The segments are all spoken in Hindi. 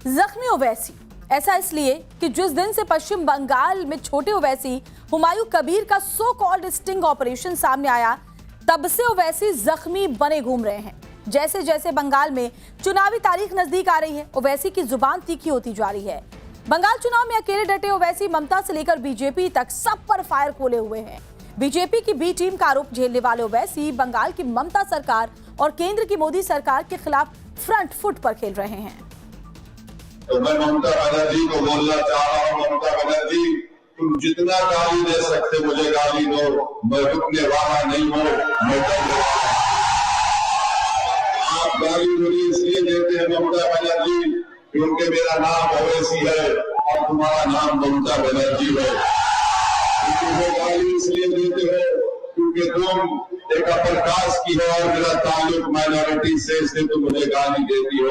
जख्मी ओवैसी, ऐसा इसलिए कि जिस दिन से पश्चिम बंगाल में छोटे ओवैसी हुमायूं कबीर का सो कॉल्ड स्टिंग ऑपरेशन सामने आया, तब से ओवैसी जख्मी बने घूम रहे हैं। जैसे जैसे बंगाल में चुनावी तारीख नजदीक आ रही है, ओवैसी की जुबान तीखी होती जा रही है। बंगाल चुनाव में अकेले डटे ओवैसी ममता से लेकर बीजेपी तक सब पर फायर खोले हुए हैं। बीजेपी की बी टीम का आरोप झेलने वाले ओवैसी बंगाल की ममता सरकार और केंद्र की मोदी सरकार के खिलाफ फ्रंट फुट पर खेल रहे हैं। तो मैं ममता बनर्जी को बोलना चाह रहा हूँ, ममता बनर्जी, तुम जितना गाली दे सकते मुझे गाली दो, मैं रुकने वाला नहीं हूँ। आप गाली मुझे इसलिए देते हैं ममता बनर्जी क्योंकि मेरा नाम ओवैसी है और तुम्हारा नाम ममता बनर्जी है। मुझे गाली इसलिए देते हो क्योंकि तुम एक अपर कास्ट की हो और मेरा ताल्लुक माइनॉरिटी से, इसलिए तुम मुझे गाली देती हो।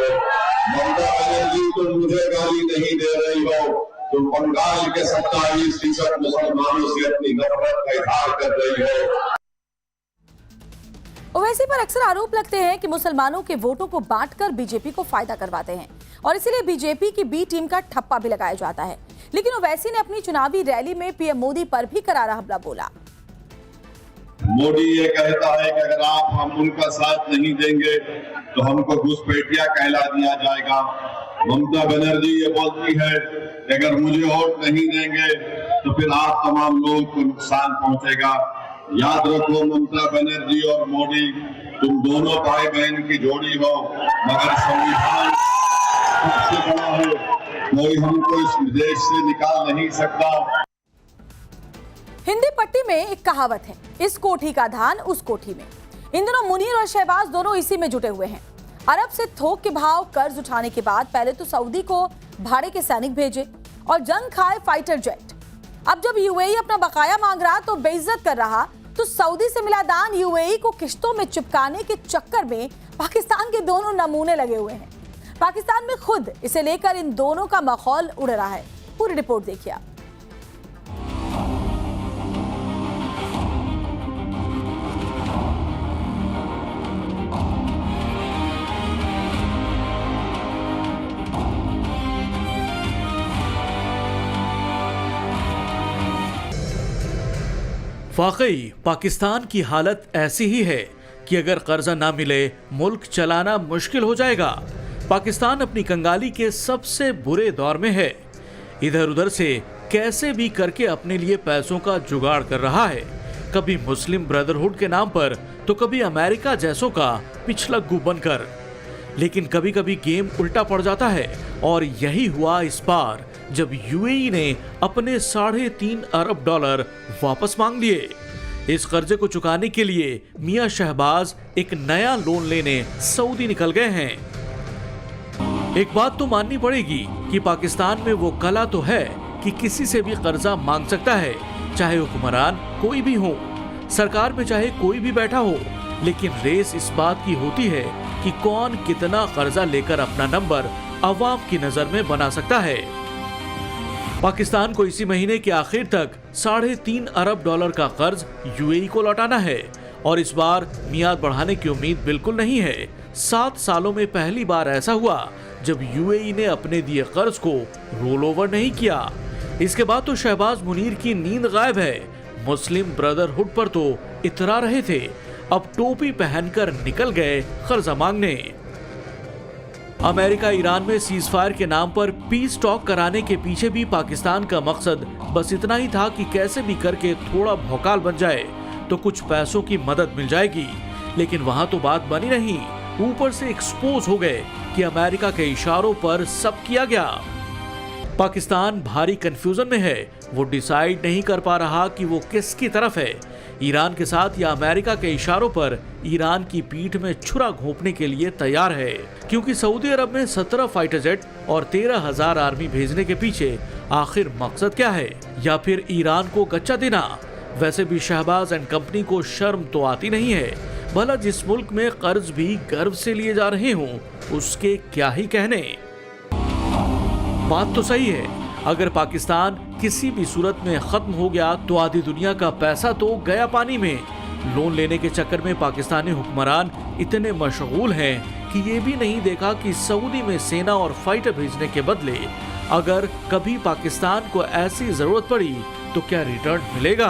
ममता बनर्जी, तुम मुझे गाली नहीं दे रही हो, तुम बंगाल के 27% मुसलमानों से अपनी नफरत का इजहार कर रही हो। ओवैसी पर अक्सर आरोप लगते हैं कि मुसलमानों के वोटों को बांटकर बीजेपी को फायदा करवाते हैं और इसीलिए बीजेपी की बी टीम का ठप्पा भी लगाया जाता है। लेकिन ओवैसी ने अपनी चुनावी रैली में पीएम मोदी पर भी करारा हमला बोला। मोदी ये कहता है कि अगर हम उनका साथ नहीं देंगे तो हमको घुसपैठिया कहला दिया जाएगा। ममता बनर्जी ये बोलती है कि अगर मुझे वोट नहीं देंगे तो फिर आप तमाम लोगों को नुकसान पहुंचेगा। याद रखो ममता बनर्जी और मोदी, तुम दोनों भाई बहन की जोड़ी हो, मगर संविधान सबसे बड़ा है, कोई हमको इस देश से निकाल नहीं सकता। हिंदी पट्टी में एक कहावत है, इस कोठी का धान उस कोठी में। इन दिनों मुनीर और शहबाज दोनों इसी में जुटे हुए हैं। अरब से थोक के भाव कर्ज उठाने के बाद पहले तो सऊदी को भाड़े के सैनिक भेजे और जंग खाए फाइटर जेट। अब जब यूएई अपना बकाया मांग रहा तो बेइज्जत कर रहा, तो सऊदी से मिला दान यूएई को किश्तों में चिपकाने के चक्कर में पाकिस्तान के दोनों नमूने लगे हुए हैं। पाकिस्तान में खुद इसे लेकर इन दोनों का माहौल उड़ रहा है। पूरी रिपोर्ट देखिए आप। वाकई पाकिस्तान की हालत ऐसी ही है कि अगर कर्जा ना मिले मुल्क चलाना मुश्किल हो जाएगा। पाकिस्तान अपनी कंगाली के सबसे बुरे दौर में है। इधर उधर से कैसे भी करके अपने लिए पैसों का जुगाड़ कर रहा है, कभी मुस्लिम ब्रदरहुड के नाम पर तो कभी अमेरिका जैसों का पिछलग्गू बनकर। लेकिन कभी कभी गेम उल्टा पड़ जाता है और यही हुआ इस बार जब यूएई ने अपने $3.5 अरब वापस मांग लिए। इस कर्जे को चुकाने के लिए मियां शहबाज एक नया लोन लेने सऊदी निकल गए हैं। एक बात तो माननी पड़ेगी कि पाकिस्तान में वो कला तो है कि किसी से भी कर्जा मांग सकता है, चाहे हुक्मरान कोई भी हो, सरकार में चाहे कोई भी बैठा हो। लेकिन रेस इस बात की होती है कि कौन कितना कर्जा लेकर अपना नंबर अवाम की नजर में बना सकता है। पाकिस्तान को इसी महीने के आखिर तक $3.5 अरब का कर्ज यूएई को लौटाना है और इस बार मियाद बढ़ाने की उम्मीद बिल्कुल नहीं है। 7 सालों में पहली बार ऐसा हुआ जब यूएई ने अपने दिए कर्ज को रोल ओवर नहीं किया। इसके बाद तो शहबाज मुनीर की नींद गायब है। मुस्लिम ब्रदरहुड पर तो इतरा रहे थे, अब टोपी पहनकर निकल गए कर्जा मांगने। अमेरिका ईरान में सीज फायर के नाम पर पीस टॉक कराने के पीछे भी पाकिस्तान का मकसद बस इतना ही था कि कैसे भी करके थोड़ा भौकाल बन जाए तो कुछ पैसों की मदद मिल जाएगी। लेकिन वहां तो बात बनी नहीं, ऊपर से एक्सपोज हो गए कि अमेरिका के इशारों पर सब किया गया। पाकिस्तान भारी कंफ्यूजन में है, वो डिसाइड नहीं कर पा रहा कि वो किसकी तरफ है, ईरान के साथ या अमेरिका के इशारों पर ईरान की पीठ में छुरा घोंपने के लिए तैयार है। क्योंकि सऊदी अरब में 17 फाइटर जेट और 13,000 आर्मी भेजने के पीछे आखिर मकसद क्या है, या फिर ईरान को गच्चा देना। वैसे भी शहबाज एंड कंपनी को शर्म तो आती नहीं है, भला जिस मुल्क में कर्ज भी गर्व से लिए जा रहे हों उसके क्या ही कहने। बात तो सही है, अगर पाकिस्तान किसी भी सूरत में खत्म हो गया तो आधी दुनिया का पैसा तो गया पानी में। लोन लेने के चक्कर में पाकिस्तानी हुक्मरान इतने मशगूल हैं कि ये भी नहीं देखा कि सऊदी में सेना और फाइटर भेजने के बदले अगर कभी पाकिस्तान को ऐसी जरूरत पड़ी तो क्या रिटर्न मिलेगा।